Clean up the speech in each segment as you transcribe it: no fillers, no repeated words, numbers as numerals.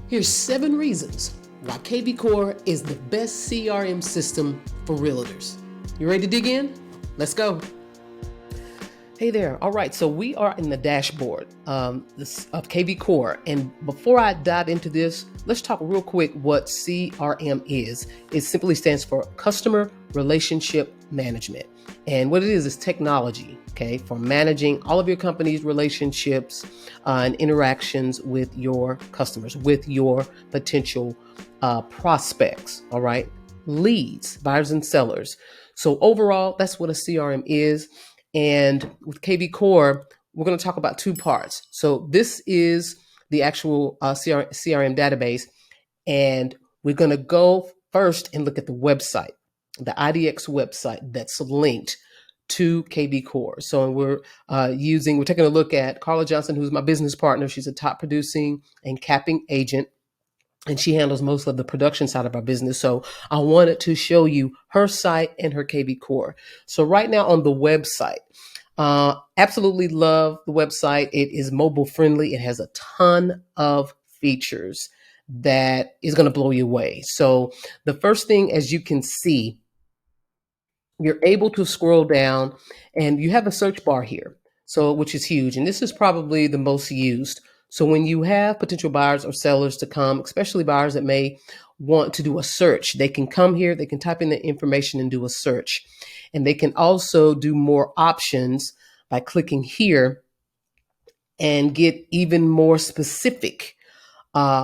Here's 7 reasons why kvCore is the best CRM system for realtors. You ready to dig in? Let's go. Hey there. All right, so we are in the dashboard of kvCore. And before I dive into this, let's talk real quick what CRM is. It simply stands for Customer Relationship Management. And what it is technology, okay, for managing all of your company's relationships and interactions with your customers, with your potential prospects, all right, leads, buyers and sellers. So overall, that's what a CRM is. And with kvCore, we're going to talk about 2 parts. So this is the actual CRM database. And we're going to go first and look at the website, the IDX website that's linked to kvCore. So we're taking a look at Carla Johnson, who's my business partner. She's a top producing and capping agent, and she handles most of the production side of our business. So I wanted to show you her site and her kvCore. So right now on the website, absolutely love the website. It is mobile friendly. It has a ton of features that is going to blow you away. So the first thing, as you can see, you're able to scroll down and you have a search bar here, so which is huge. And this is probably the most used. So when you have potential buyers or sellers to come, especially buyers that may want to do a search, they can come here, they can type in the information and do a search. And they can also do more options by clicking here and get even more specific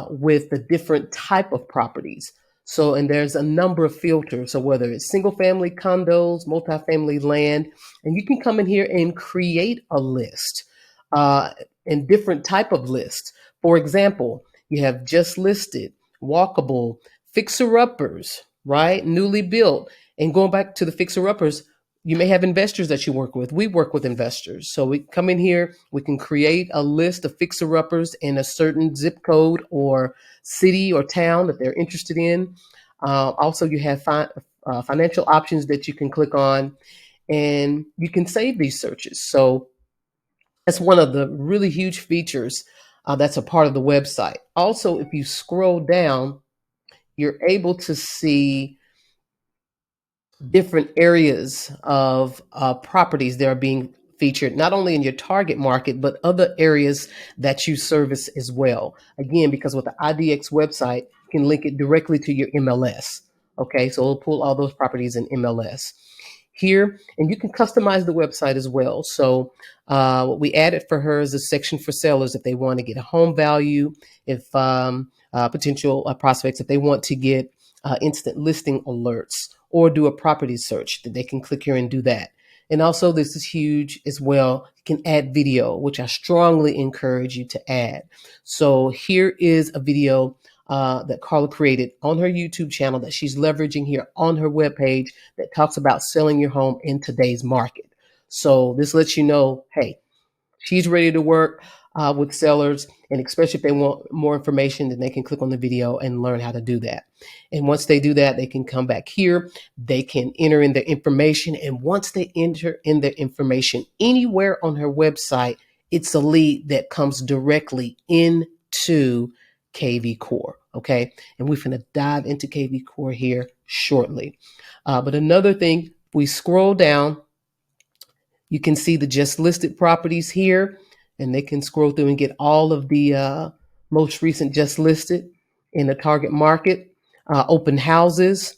with the different type of properties. So, and there's a number of filters. So whether it's single family condos, multifamily land, and you can come in here and create a list and different type of lists. For example, you have just listed, walkable, fixer-uppers, right? Newly built. And going back to the fixer-uppers, you may have investors that you work with. We work with investors. So we come in here, we can create a list of fixer-uppers in a certain zip code or city or town that they're interested in. Also, you have financial options that you can click on, and you can save these searches. So that's one of the really huge features that's a part of the website. Also, if you scroll down, you're able to see different areas of properties that are being featured, not only in your target market, but other areas that you service as well. Again, because with the IDX website, you can link it directly to your MLS. Okay, so it'll pull all those properties in MLS here, and you can customize the website as well. So what we added for her is a section for sellers if they want to get a home value, if potential prospects, if they want to get instant listing alerts or do a property search, that they can click here and do that. And also, this is huge as well. You can add video, which I strongly encourage you to add. So here is a video that Carla created on her YouTube channel that she's leveraging here on her webpage that talks about selling your home in today's market. So this lets you know, hey, she's ready to work with sellers, and especially if they want more information, then they can click on the video and learn how to do that. And once they do that, they can come back here, they can enter in their information, and once they enter in their information anywhere on her website, it's a lead that comes directly into kvCore, okay? And we're going to dive into kvCore here shortly. But another thing, we scroll down, you can see the just listed properties here, and they can scroll through and get all of the most recent just listed in the target market, open houses,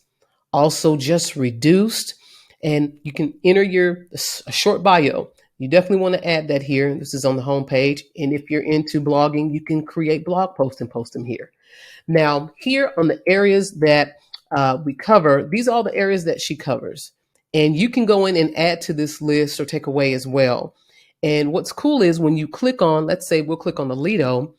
also just reduced, and you can enter a short bio. You definitely want to add that here. This is on the home page, and if you're into blogging, you can create blog posts and post them here. Now, here on the areas that we cover, these are all the areas that she covers. And you can go in and add to this list or take away as well. And what's cool is when you click on, let's say we'll click on the Lido,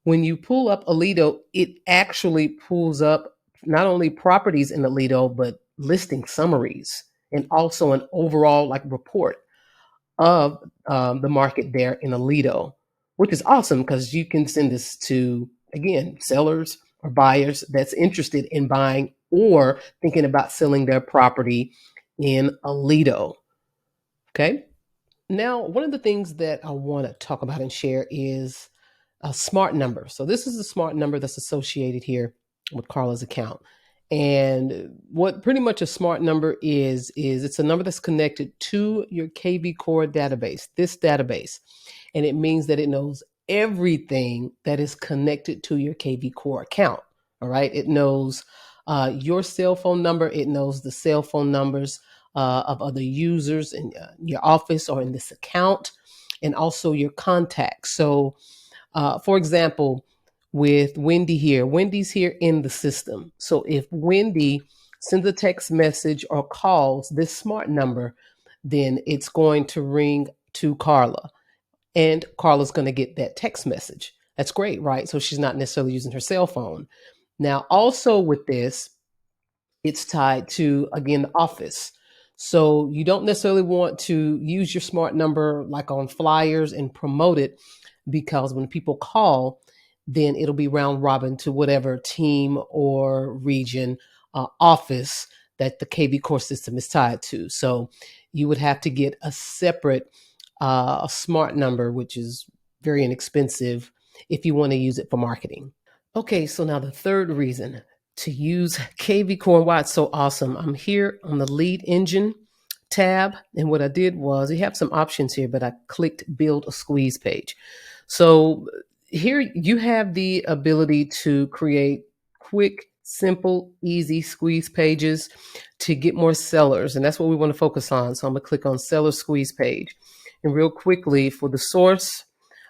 when you pull up a Lido, it actually pulls up not only properties in the Lido, but listing summaries and also an overall like report of the market there in Lido, which is awesome because you can send this to, again, sellers or buyers that's interested in buying or thinking about selling their property in Lido. Okay. Now, one of the things that I want to talk about and share is a smart number. So this is a smart number that's associated here with Carla's account. And what pretty much a smart number is it's a number that's connected to your kvCore database, this database. And it means that it knows everything that is connected to your kvCore account. All right. It knows your cell phone number. It knows the cell phone numbers of other users in your office or in this account, and also your contacts. So, for example, with Wendy here, Wendy's here in the system. So if Wendy sends a text message or calls this smart number, then it's going to ring to Carla, and Carla's going to get that text message. That's great, right? So she's not necessarily using her cell phone. Now, also with this, it's tied to, again, the office. So you don't necessarily want to use your smart number like on flyers and promote it, because when people call, then it'll be round robin to whatever team or region office that the kvCore system is tied to. So you would have to get a separate smart number, which is very inexpensive if you want to use it for marketing. Okay, so now the third reason to use kvCore and why it's so awesome. I'm here on the lead engine tab, and what I did was, you have some options here, but I clicked build a squeeze page. So here you have the ability to create quick, simple, easy squeeze pages to get more sellers, and that's what we want to focus on. So I'm gonna click on seller squeeze page, and real quickly for the source,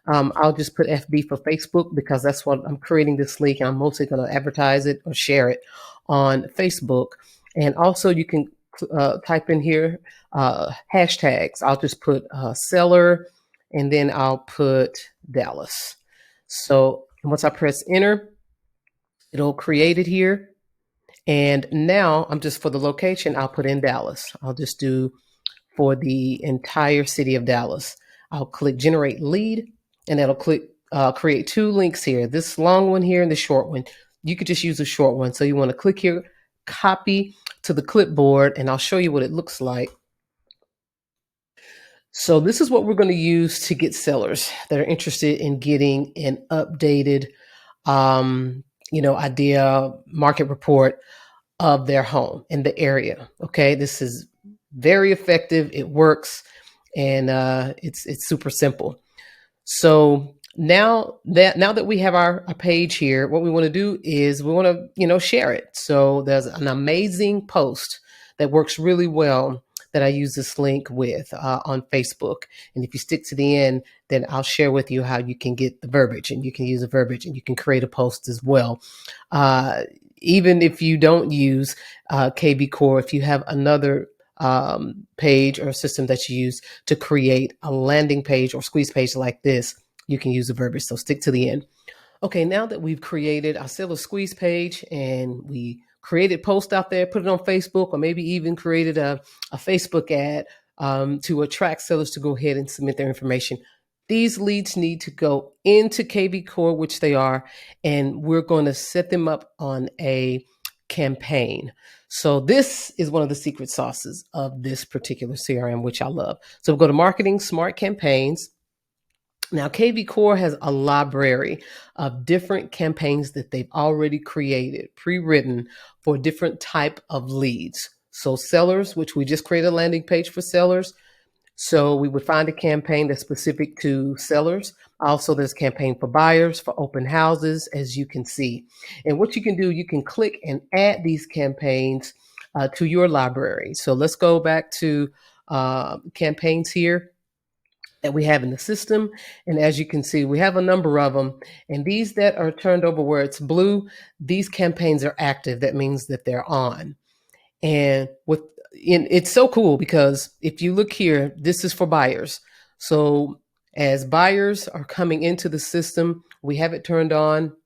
I'll just put FB for Facebook, because that's what I'm creating this link, and I'm mostly going to advertise it or share it on Facebook. And also you can type in here hashtags. I'll just put seller, and then I'll put Dallas. So once I press enter, it'll create it here. And now I'm just, for the location, I'll put in Dallas. I'll just do for the entire city of Dallas. I'll click generate lead, and that'll click create two links here, this long one here and the short one. You could just use a short one. So you want to click here, copy to the clipboard, and I'll show you what it looks like. So this is what we're going to use to get sellers that are interested in getting an updated idea market report of their home in the area. Okay, this is very effective. It works, and it's super simple. So now that we have our page here, what we want to do is we want to share it. So there's an amazing post that works really well that I use this link with on Facebook. And if you stick to the end, then I'll share with you how you can get the verbiage, and you can use the verbiage, and you can create a post as well. Even if you don't use kvCore, if you have another page or system that you use to create a landing page or squeeze page like this, you can use the verbiage. So stick to the end. Okay, now that we've created our seller squeeze page, and we created post out there, put it on Facebook, or maybe even created a Facebook ad to attract sellers to go ahead and submit their information, these leads need to go into kvCore, which they are, and we're going to set them up on a campaign. So this is one of the secret sauces of this particular CRM, which I love. So we'll go to marketing, smart campaigns. Now, kvCore has a library of different campaigns that they've already created, pre-written for different type of leads. So sellers, which we just created a landing page for sellers. So we would find a campaign that's specific to sellers. Also, there's a campaign for buyers, for open houses, as you can see. And what you can do, you can click and add these campaigns to your library. So let's go back to campaigns here that we have in the system. And as you can see, we have a number of them. And these that are turned over where it's blue, these campaigns are active. That means that they're on. And it's so cool, because if you look here, this is for buyers. So as buyers are coming into the system, we have it turned on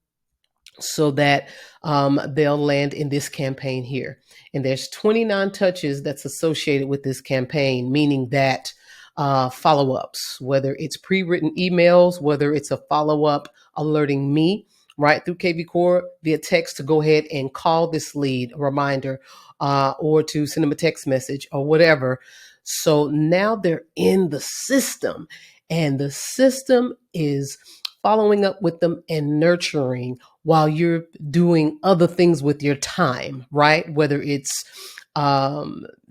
so that they'll land in this campaign here. And there's 29 touches that's associated with this campaign, meaning that follow-ups, whether it's pre-written emails, whether it's a follow-up alerting me right through kvCore via text to go ahead and call this lead, a reminder, or to send them a text message or whatever. So now they're in the system, and the system is following up with them and nurturing while you're doing other things with your time, right? Whether it's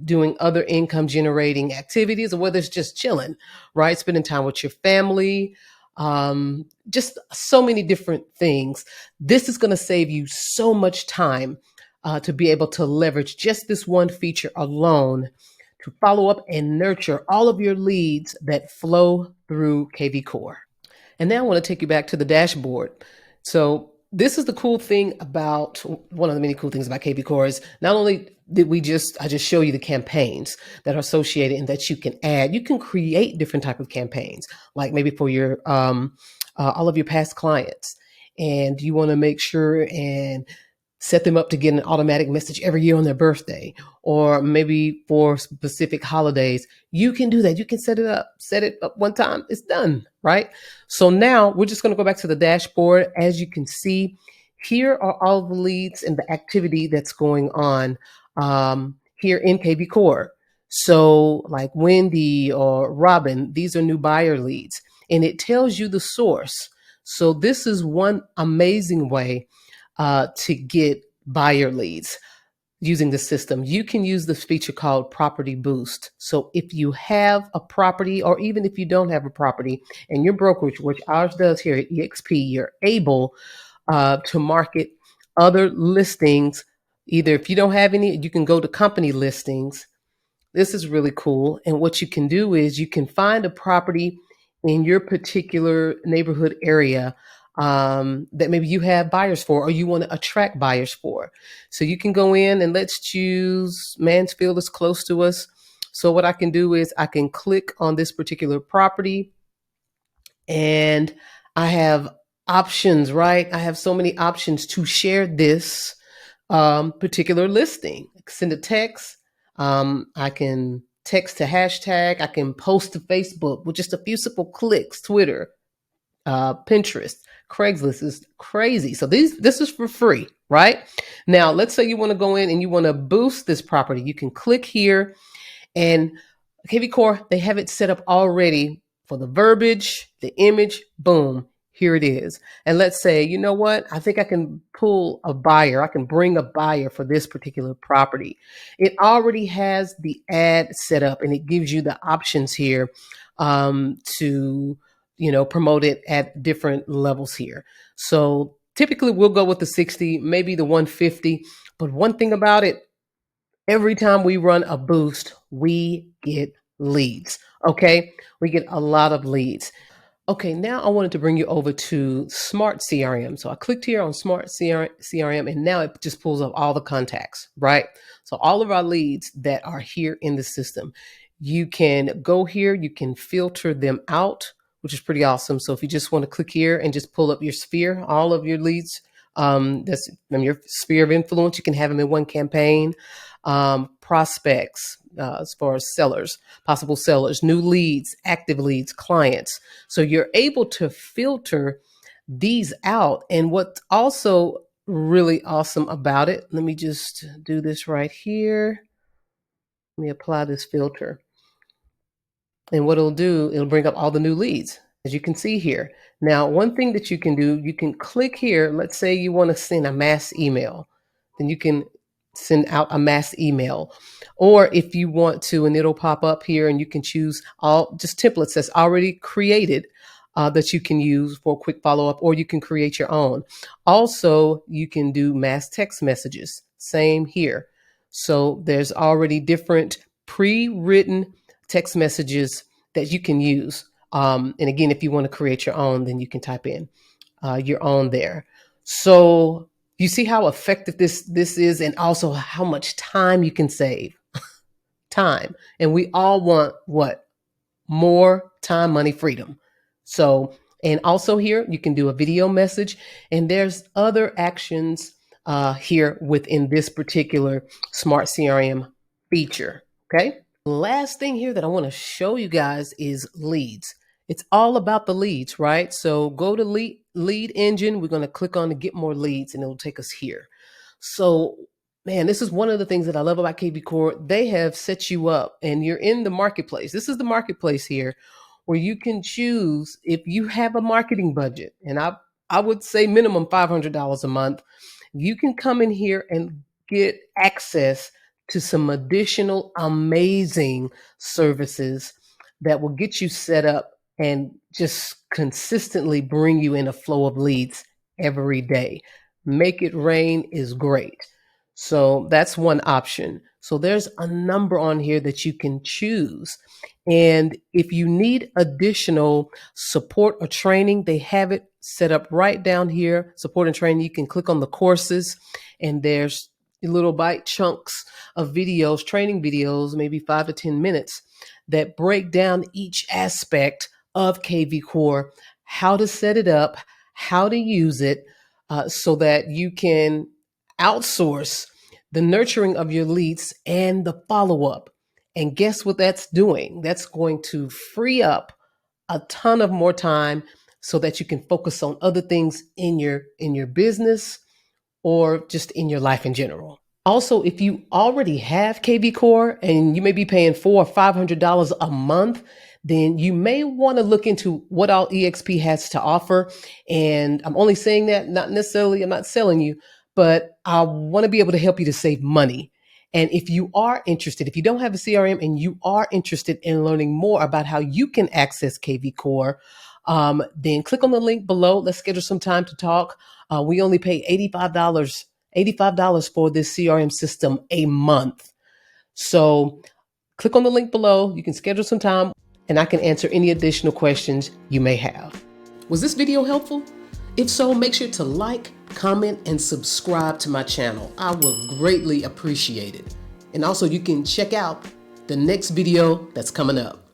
doing other income generating activities or whether it's just chilling, right? Spending time with your family, just so many different things. This is going to save you so much time to be able to leverage just this one feature alone to follow up and nurture all of your leads that flow through kvCore. And now I want to take you back to the dashboard. So this is the cool thing about one of the many cool things about kvCore is not only did I just show you the campaigns that are associated and that you can add, you can create different type of campaigns, like maybe for your all of your past clients. And you want to make sure and set them up to get an automatic message every year on their birthday, or maybe for specific holidays. You can do that. You can set it up one time. It's done, right? So now we're just going to go back to the dashboard. As you can see, here are all the leads and the activity that's going on here in kvCore. So like Wendy or Robin, these are new buyer leads, and it tells you the source. So this is one amazing way to get buyer leads using the system. You can use this feature called Property Boost. So if you have a property, or even if you don't have a property, and your brokerage, which ours does here at EXP, you're able to market other listings. Either if you don't have any, you can go to company listings. This is really cool. And what you can do is you can find a property in your particular neighborhood area that maybe you have buyers for, or you want to attract buyers for. So you can go in and let's choose Mansfield is close to us. So what I can do is I can click on this particular property, and I have options, right? I have so many options to share this particular listing. I can send a text. I can text to hashtag. I can post to Facebook with just a few simple clicks. Twitter, Pinterest, Craigslist is crazy. So this is for free, right? Now, let's say you want to go in and you want to boost this property. You can click here, and kvCore, they have it set up already for the verbiage, the image, boom, here it is. And let's say, you know what? I think I can pull a buyer. I can bring a buyer for this particular property. It already has the ad set up, and it gives you the options here to, promote it at different levels here. So typically we'll go with the 60, maybe the 150. But one thing about it, every time we run a boost, we get leads. Okay. We get a lot of leads. Okay, now I wanted to bring you over to Smart CRM. So I clicked here on Smart CRM, and now it just pulls up all the contacts, right? So all of our leads that are here in the system, you can go here, you can filter them out, which is pretty awesome. So if you just want to click here and just pull up your sphere, all of your leads, that's in your sphere of influence, you can have them in one campaign. Prospects, as far as sellers, possible sellers, new leads, active leads, clients. So you're able to filter these out. And what's also really awesome about it, let me just do this right here. Let me apply this filter. And what it'll do, it'll bring up all the new leads, as you can see here. Now, one thing that you can do, you can click here. Let's say you want to send a mass email, then you can send out a mass email. Or if you want to, and it'll pop up here, and you can choose all just templates that's already created that you can use for a quick follow-up, or you can create your own. Also, you can do mass text messages. Same here. So there's already different pre-written text messages that you can use. And again, if you want to create your own, then you can type in your own there. So you see how effective this is, and also how much time you can save. Time. And we all want what? More time, money, freedom. So, and also here you can do a video message, and there's other actions here within this particular Smart CRM feature. Okay. Last thing here that I want to show you guys is leads. It's all about the leads, right? So go to lead engine. We're going to click on to get more leads, and it'll take us here. So, man, this is one of the things that I love about kvCore. They have set you up, and you're in the marketplace. This is the marketplace here, where you can choose if you have a marketing budget, and I would say minimum $500 a month. You can come in here and get access to some additional amazing services that will get you set up and just consistently bring you in a flow of leads every day. Make it rain is great. So that's one option. So there's a number on here that you can choose. And if you need additional support or training, they have it set up right down here. Support and training, you can click on the courses, and there's little bite chunks of videos, training videos, maybe 5 to 10 minutes, that break down each aspect of kvCore, how to set it up, how to use it, so that you can outsource the nurturing of your leads and the follow-up. And guess what that's doing? That's going to free up a ton of more time so that you can focus on other things in your business or just in your life in general. Also, if you already have kvCore and you may be paying $400 or $500 a month, then you may want to look into what all EXP has to offer. And I'm only saying that, not necessarily, I'm not selling you, but I want to be able to help you to save money. And if you are interested, if you don't have a CRM and you are interested in learning more about how you can access kvCore, then click on the link below. Let's schedule some time to talk. We only pay $85 for this CRM system a month. So click on the link below. You can schedule some time and I can answer any additional questions you may have. Was this video helpful? If so, make sure to like, comment, and subscribe to my channel. I will greatly appreciate it. And also you can check out the next video that's coming up.